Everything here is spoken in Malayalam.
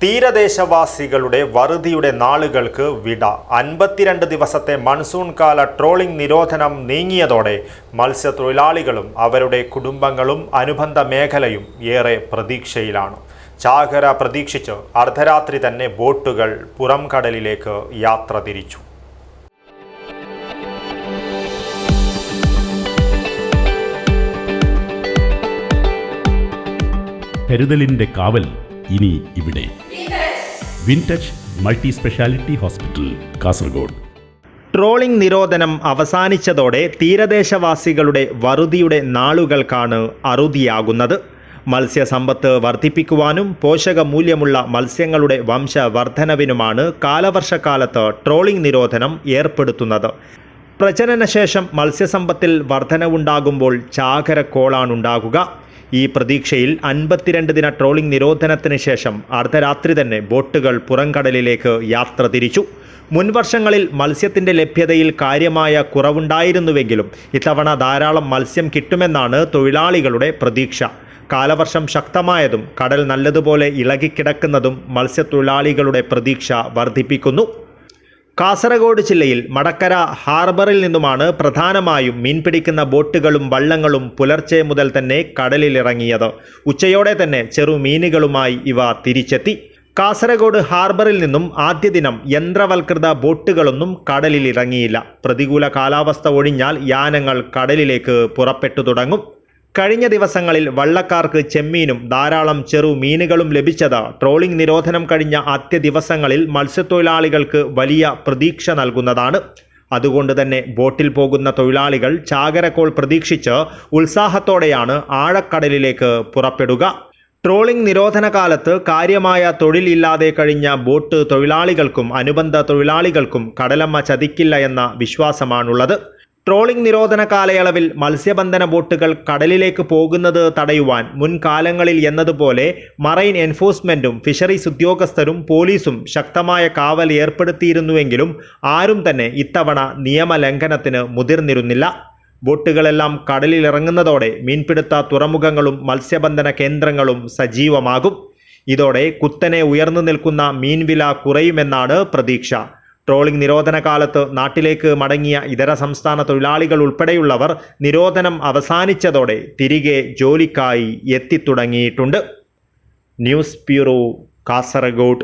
തീരദേശവാസികളുടെ വറുതിയുടെ നാളുകൾക്ക് വിട. 52 ദിവസത്തെ മൺസൂൺ കാല ട്രോളിംഗ് നിരോധനം നീങ്ങിയതോടെ മത്സ്യത്തൊഴിലാളികളും അവരുടെ കുടുംബങ്ങളും അനുബന്ധ മേഖലയും ഏറെ പ്രതീക്ഷയിലാണ്. ചാകര പ്രതീക്ഷിച്ച് അർദ്ധരാത്രി തന്നെ ബോട്ടുകൾ പുറം കടലിലേക്ക് യാത്ര തിരിച്ചു. കരുതലിന്റെ കാവൽ ഇനി ഇവിടെ. Wintouch multi speciality hospital, Kasaragod. Trawling നിരോധനം അവസാനിച്ചതോടെ തീരദേശവാസികളുടെ വറുതിയുടെ നാളുകൾക്കാണ് അറുതിയാകുന്നത്. മത്സ്യസമ്പത്ത് വർദ്ധിപ്പിക്കുവാനും പോഷകമൂല്യമുള്ള മത്സ്യങ്ങളുടെ വംശവർദ്ധനവിനുമാണ് കാലവർഷക്കാലത്ത് ട്രോളിംഗ് നിരോധനം ഏർപ്പെടുത്തുന്നത്. പ്രജനനശേഷം മത്സ്യസമ്പത്തിൽ വർധനവുണ്ടാകുമ്പോൾ ചാകരക്കോളാണുണ്ടാകുക. ഈ പ്രതീക്ഷയിൽ 52 ദിന ട്രോളിംഗ് നിരോധനത്തിന് ശേഷം അർദ്ധരാത്രി തന്നെ ബോട്ടുകൾ പുറംകടലിലേക്ക് യാത്ര തിരിച്ചു. മുൻവർഷങ്ങളിൽ മത്സ്യത്തിൻ്റെ ലഭ്യതയിൽ കാര്യമായ കുറവുണ്ടായിരുന്നുവെങ്കിലും ഇത്തവണ ധാരാളം മത്സ്യം കിട്ടുമെന്നാണ് തൊഴിലാളികളുടെ പ്രതീക്ഷ. കാലവർഷം ശക്തമായതും കടൽ നല്ലതുപോലെ ഇളകിക്കിടക്കുന്നതും മത്സ്യത്തൊഴിലാളികളുടെ പ്രതീക്ഷ വർദ്ധിപ്പിക്കുന്നു. കാസർഗോഡ് ജില്ലയിൽ മടക്കര ഹാർബറിൽ നിന്നുമാണ് പ്രധാനമായും മീൻ പിടിക്കുന്ന ബോട്ടുകളും വള്ളങ്ങളും പുലർച്ചെ മുതൽ തന്നെ കടലിലിറങ്ങിയത്. ഉച്ചയോടെ തന്നെ ചെറുമീനുകളുമായി ഇവ തിരിച്ചെത്തി. കാസർഗോഡ് ഹാർബറിൽ നിന്നും ആദ്യ ദിനം യന്ത്രവൽകൃത ബോട്ടുകളൊന്നും കടലിലിറങ്ങിയില്ല. പ്രതികൂല കാലാവസ്ഥ ഒഴിഞ്ഞാൽ യാനങ്ങൾ കടലിലേക്ക് പുറപ്പെട്ടു തുടങ്ങും. കഴിഞ്ഞ ദിവസങ്ങളിൽ വള്ളക്കാർക്ക് ചെമ്മീനും ധാരാളം ചെറുമീനുകളും ലഭിച്ചത് ട്രോളിംഗ് നിരോധനം കഴിഞ്ഞ ആദ്യ ദിവസങ്ങളിൽ മത്സ്യത്തൊഴിലാളികൾക്ക് വലിയ പ്രതീക്ഷ നൽകുന്നതാണ്. അതുകൊണ്ട് തന്നെ ബോട്ടിൽ പോകുന്ന തൊഴിലാളികൾ ചാകരക്കോൾ പ്രതീക്ഷിച്ച് ഉത്സാഹത്തോടെയാണ് ആഴക്കടലിലേക്ക് പുറപ്പെടുക. ട്രോളിംഗ് നിരോധന കാലത്ത് കാര്യമായ തൊഴിലില്ലാതെ കഴിഞ്ഞ ബോട്ട് തൊഴിലാളികൾക്കും അനുബന്ധ തൊഴിലാളികൾക്കും കടലമ്മ ചതിക്കില്ല എന്ന വിശ്വാസമാണുള്ളത്. ട്രോളിംഗ് നിരോധന കാലയളവിൽ മത്സ്യബന്ധന ബോട്ടുകൾ കടലിലേക്ക് പോകുന്നത് തടയുവാൻ മുൻകാലങ്ങളിൽ എന്നതുപോലെ മറൈൻ എൻഫോഴ്സ്മെൻറ്റും ഫിഷറീസ് ഉദ്യോഗസ്ഥരും പോലീസും ശക്തമായ കാവൽ ഏർപ്പെടുത്തിയിരുന്നുവെങ്കിലും ആരും തന്നെ ഇത്തവണ നിയമലംഘനത്തിന് മുതിർന്നിരുന്നില്ല. ബോട്ടുകളെല്ലാം കടലിലിറങ്ങുന്നതോടെ മീൻപിടുത്ത തുറമുഖങ്ങളും മത്സ്യബന്ധന കേന്ദ്രങ്ങളും സജീവമാകും. ഇതോടെ കുത്തനെ ഉയർന്നു നിൽക്കുന്ന മീൻവില കുറയുമെന്നാണ് പ്രതീക്ഷ. ട്രോളിംഗ് നിരോധന കാലത്ത് നാട്ടിലേക്ക് മടങ്ങിയ ഇതര സംസ്ഥാന തൊഴിലാളികൾ ഉൾപ്പെടെയുള്ളവർ നിരോധനം അവസാനിച്ചതോടെ തിരികെ ജോലിക്കായി എത്തിത്തുടങ്ങിയിട്ടുണ്ട്. News bureau, Kasaragod.